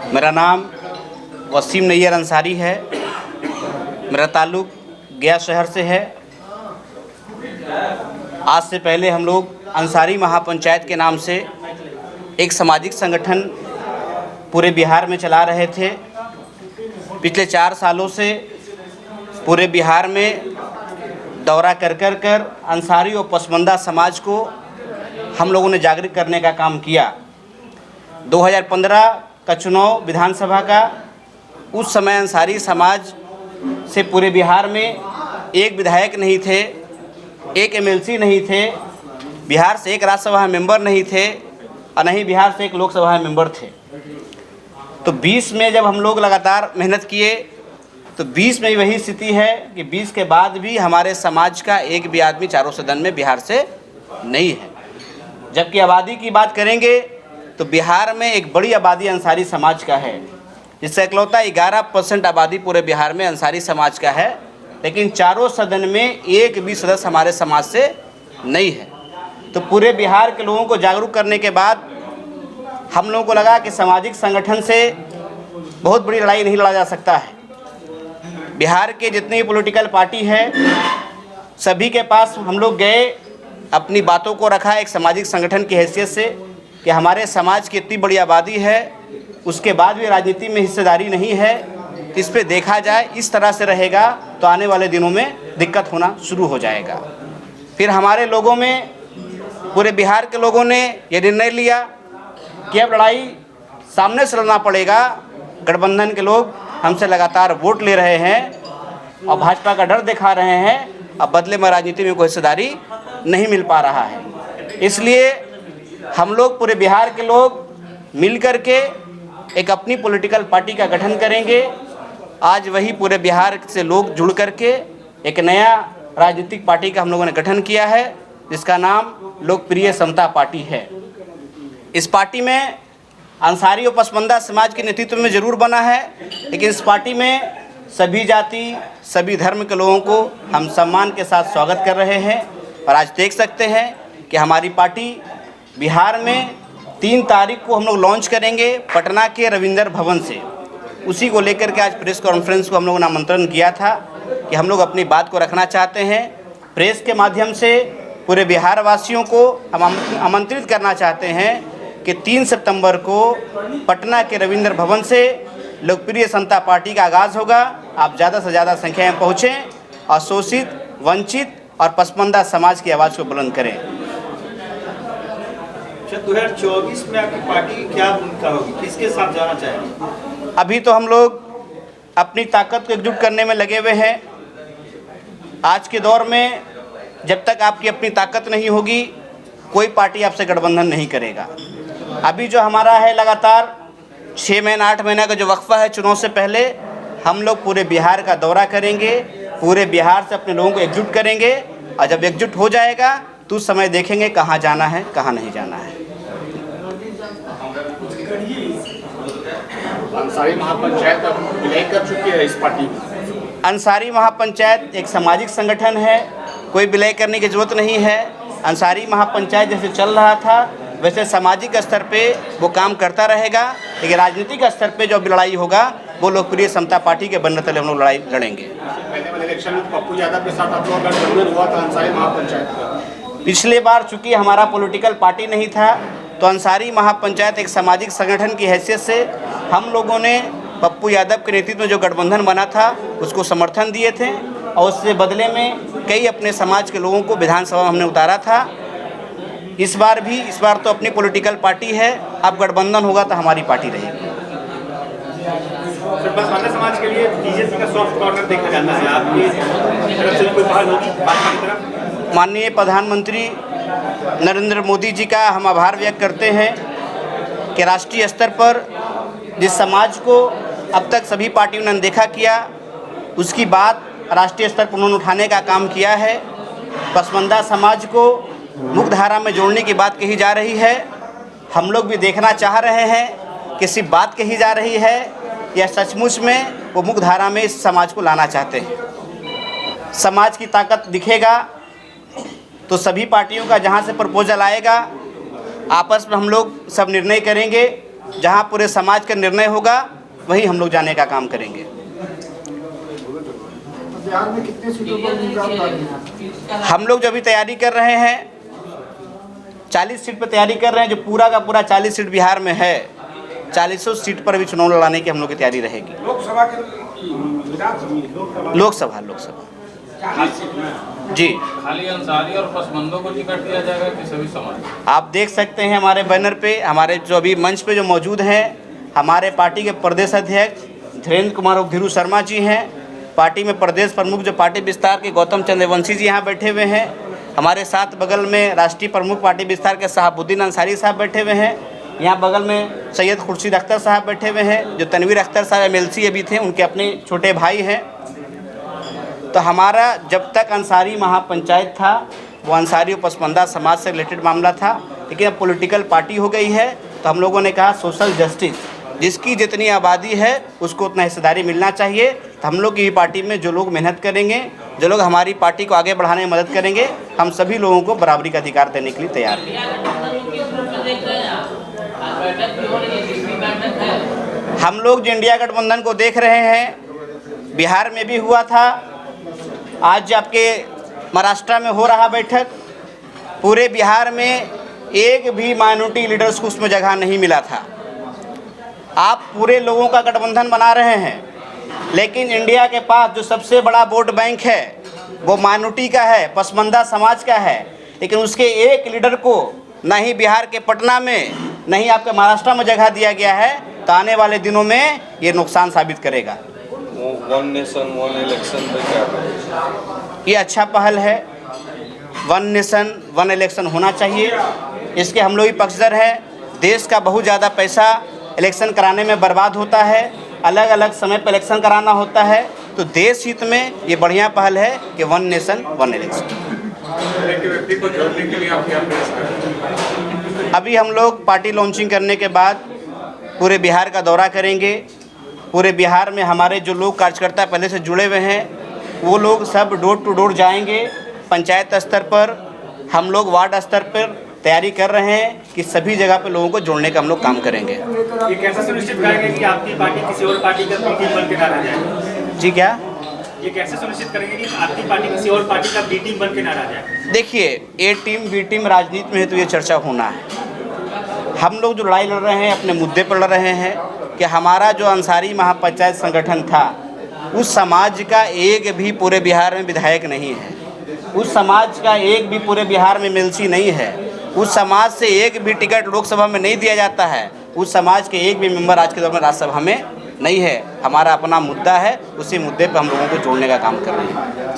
मेरा नाम वसीम नैयर अंसारी है। मेरा ताल्लुक़ गया शहर से है। आज से पहले हम लोग अंसारी महापंचायत के नाम से एक सामाजिक संगठन पूरे बिहार में चला रहे थे। पिछले 4 सालों से पूरे बिहार में दौरा कर अंसारी और पसमानदा समाज को हम लोगों ने जागरूक करने का काम किया। 2015 का चुनाव विधानसभा का, उस समय अंसारी समाज से पूरे बिहार में एक विधायक नहीं थे, एक एमएलसी नहीं थे, बिहार से एक राज्यसभा मेंबर नहीं थे और नहीं बिहार से एक लोकसभा मेंबर थे। तो 20 में जब हम लोग लगातार मेहनत किए तो 20 में वही स्थिति है कि 20 के बाद भी हमारे समाज का एक भी आदमी चारों सदन में बिहार से नहीं है। जबकि आबादी की बात करेंगे तो बिहार में एक बड़ी आबादी अंसारी समाज का है, जिससे इकलौता 11% आबादी पूरे बिहार में अंसारी समाज का है, लेकिन चारों सदन में एक भी सदस्य हमारे समाज से नहीं है। तो पूरे बिहार के लोगों को जागरूक करने के बाद हम लोगों को लगा कि सामाजिक संगठन से बहुत बड़ी लड़ाई नहीं लड़ा जा सकता है। बिहार के जितनी भी पॉलिटिकल पार्टी है सभी के पास हम लोग गए, अपनी बातों को रखा एक सामाजिक संगठन की हैसियत से कि हमारे समाज की इतनी बड़ी आबादी है, उसके बाद भी राजनीति में हिस्सेदारी नहीं है। इस पे देखा जाए इस तरह से रहेगा तो आने वाले दिनों में दिक्कत होना शुरू हो जाएगा। फिर हमारे लोगों में, पूरे बिहार के लोगों ने ये निर्णय लिया कि अब लड़ाई सामने से लड़ना पड़ेगा। गठबंधन के लोग हमसे लगातार वोट ले रहे हैं और भाजपा का डर दिखा रहे हैं, अब बदले में राजनीति में कोई हिस्सेदारी नहीं मिल पा रहा है। इसलिए हम लोग पूरे बिहार के लोग मिल कर के एक अपनी पॉलिटिकल पार्टी का गठन करेंगे। आज वही पूरे बिहार से लोग जुड़ कर के एक नया राजनीतिक पार्टी का हम लोगों ने गठन किया है, जिसका नाम लोकप्रिय समता पार्टी है। इस पार्टी में अंसारी और पसमानदा समाज के नेतृत्व में ज़रूर बना है, लेकिन इस पार्टी में सभी जाति, सभी धर्म के लोगों को हम सम्मान के साथ स्वागत कर रहे हैं। और आज देख सकते हैं कि हमारी पार्टी बिहार में 3 तारीख को हम लोग लॉन्च करेंगे पटना के रविंद्र भवन से। उसी को लेकर के आज प्रेस कॉन्फ्रेंस को हम लोगों ने आमंत्रण किया था कि हम लोग अपनी बात को रखना चाहते हैं। प्रेस के माध्यम से पूरे बिहार वासियों को हम आमंत्रित करना चाहते हैं कि 3 सितंबर को पटना के रविंद्र भवन से लोकप्रिय समता पार्टी का आगाज़ होगा। आप ज़्यादा से ज़्यादा संख्या में पहुँचें और शोषित, वंचित और पसमानदा समाज की आवाज़ को बुलंद करें। 2024 में आपकी पार्टी क्या भूमिका होगी, किसके साथ जाना चाहेंगे? अभी तो हम लोग अपनी ताकत को एकजुट करने में लगे हुए हैं। आज के दौर में जब तक आपकी अपनी ताकत नहीं होगी, कोई पार्टी आपसे गठबंधन नहीं करेगा। अभी जो हमारा है लगातार 6 महीना 8 महीना का जो वक्फा है चुनाव से पहले, हम लोग पूरे बिहार का दौरा करेंगे, पूरे बिहार से अपने लोगों को एकजुट करेंगे और जब एकजुट हो जाएगा तो उस समय देखेंगे कहाँ जाना है, कहाँ नहीं जाना है। अंसारी महापंचायत अब विलय कर चुकी है इस पार्टी में। अंसारी महापंचायत एक सामाजिक संगठन है, कोई विलय करने की जरूरत नहीं है। अंसारी महापंचायत जैसे चल रहा था वैसे सामाजिक स्तर पे वो काम करता रहेगा, लेकिन राजनीतिक स्तर पे जो भी लड़ाई होगा वो लोकप्रिय समता पार्टी के बनने तले हम लोग लड़ाई लड़ेंगे। पहले वाले इलेक्शन में पप्पू यादव के साथ आप लोगों का गठबंधन हुआ था अंसारी महापंचायत का। पिछले बार चूँकि हमारा पॉलिटिकल पार्टी नहीं था तो अंसारी महापंचायत एक सामाजिक संगठन की हैसियत से हम लोगों ने पप्पू यादव के नेतृत्व में जो गठबंधन बना था उसको समर्थन दिए थे और उससे बदले में कई अपने समाज के लोगों को विधानसभा में हमने उतारा था। इस बार तो अपनी पॉलिटिकल पार्टी है, अब गठबंधन होगा तो हमारी पार्टी रहेगी। पसमानदा समाज के लिए बीजेपी का सॉफ्ट कॉर्नर देखा जाता है, आपकी तरफ से कोई पहल होगी भाजपा की तरफ? माननीय प्रधानमंत्री नरेंद्र मोदी जी का हम आभार व्यक्त करते हैं कि राष्ट्रीय स्तर पर जिस समाज को अब तक सभी पार्टियों ने अनदेखा किया, उसकी बात राष्ट्रीय स्तर पर उन्होंने उठाने का काम किया है। पसमानदा समाज को मुख्य धारा में जोड़ने की बात कही जा रही है। हम लोग भी देखना चाह रहे हैं कि सिर्फ बात कही जा रही है या सचमुच में वो मुख्य धारा में इस समाज को लाना चाहते हैं। समाज की ताकत दिखेगा तो सभी पार्टियों का जहां से प्रपोजल आएगा आपस में हम लोग सब निर्णय करेंगे जहाँ पूरे समाज का निर्णय होगा वहीं हम लोग जाने का काम करेंगे। बिहार में कितने सीटों पर उम्मीदवार? हम लोग जो अभी तैयारी कर रहे हैं 40 सीट पर तैयारी कर रहे हैं, जो पूरा का पूरा 40 सीट बिहार में है। 40 सीट पर भी चुनाव लड़ाने की हम लोग की तैयारी रहेगी। लोकसभा के लोकसभा जी। खाली अंसारी और पसमंदों को टिकट दिया जाएगा कि सभी समाज? आप देख सकते हैं हमारे बैनर पे, हमारे जो अभी मंच पे जो मौजूद हैं, हमारे पार्टी के प्रदेश अध्यक्ष धीरेन्द्र कुमार धीरू शर्मा जी हैं। पार्टी में प्रदेश प्रमुख जो पार्टी विस्तार के गौतम चंद्रवंशी जी यहाँ बैठे हुए हैं। हमारे साथ बगल में राष्ट्रीय प्रमुख पार्टी विस्तार के शहाबुद्दीन अंसारी साहब बैठे हुए हैं। यहाँ बगल में सैयद खुर्शीद अख्तर साहब बैठे हुए हैं, जो तनवीर अख्तर साहब MLC अभी थे, उनके अपने छोटे भाई हैं। तो हमारा जब तक अंसारी महापंचायत था वो अंसारी और पसमंदा समाज से रिलेटेड मामला था, लेकिन अब पॉलिटिकल पार्टी हो गई है तो हम लोगों ने कहा सोशल जस्टिस, जिसकी जितनी आबादी है उसको उतना हिस्सेदारी मिलना चाहिए। तो हम लोग की पार्टी में जो लोग मेहनत करेंगे, जो लोग हमारी पार्टी को आगे बढ़ाने में मदद करेंगे, हम सभी लोगों को बराबरी का अधिकार देने के लिए तैयार हैं। हम लोग जो इंडिया गठबंधन को देख रहे हैं, बिहार में भी हुआ था, आज आपके महाराष्ट्र में हो रहा बैठक, पूरे बिहार में एक भी माइनॉरिटी लीडर्स को उसमें जगह नहीं मिला था। आप पूरे लोगों का गठबंधन बना रहे हैं, लेकिन इंडिया के पास जो सबसे बड़ा वोट बैंक है वो माइनॉरिटी का है, पसमंदा समाज का है, लेकिन उसके एक लीडर को न ही बिहार के पटना में न ही आपके महाराष्ट्र में जगह दिया गया है। तो आने वाले दिनों में ये नुकसान साबित करेगा। वन नेशन वन इलेक्शन पे क्या करें? ये अच्छा पहल है, वन नेशन वन इलेक्शन होना चाहिए, इसके हम लोग ही पक्षधर हैं। देश का बहुत ज़्यादा पैसा इलेक्शन कराने में बर्बाद होता है, अलग अलग समय पर इलेक्शन कराना होता है, तो देश हित में ये बढ़िया पहल है कि वन नेशन वन इलेक्शन। व्यक्ति को जोड़ने के लिए आप क्या प्रयास करें? अभी हम लोग पार्टी लॉन्चिंग करने के बाद पूरे बिहार का दौरा करेंगे। पूरे बिहार में हमारे जो लोग कार्यकर्ता पहले से जुड़े हुए हैं वो लोग सब डोर टू डोर जाएंगे। पंचायत स्तर पर, हम लोग वार्ड स्तर पर तैयारी कर रहे हैं कि सभी जगह पे लोगों को जोड़ने का हम लोग काम करेंगे। ये कैसे सुनिश्चित करेंगे कि आपकी पार्टी किसी और पार्टी का बी टीम बन के ना रह जाए? जी क्या? ये कैसे सुनिश्चित करेंगे कि आपकी पार्टी किसी और पार्टी का बी टीम बन के ना रह जाए? देखिए, ए टीम बी टीम राजनीति में है तो ये चर्चा होना है। हम लोग जो लड़ाई लड़ रहे हैं अपने मुद्दे पर लड़ रहे हैं कि हमारा जो अंसारी महापंचायत संगठन था, उस समाज का एक भी पूरे बिहार में विधायक नहीं है, उस समाज का एक भी पूरे बिहार में MLC नहीं है, उस समाज से एक भी टिकट लोकसभा में नहीं दिया जाता है, उस समाज के एक भी मेंबर आज के दौर में राज्यसभा में नहीं है। हमारा अपना मुद्दा है, उसी मुद्दे पर हम लोगों को जोड़ने का काम कर रहे हैं।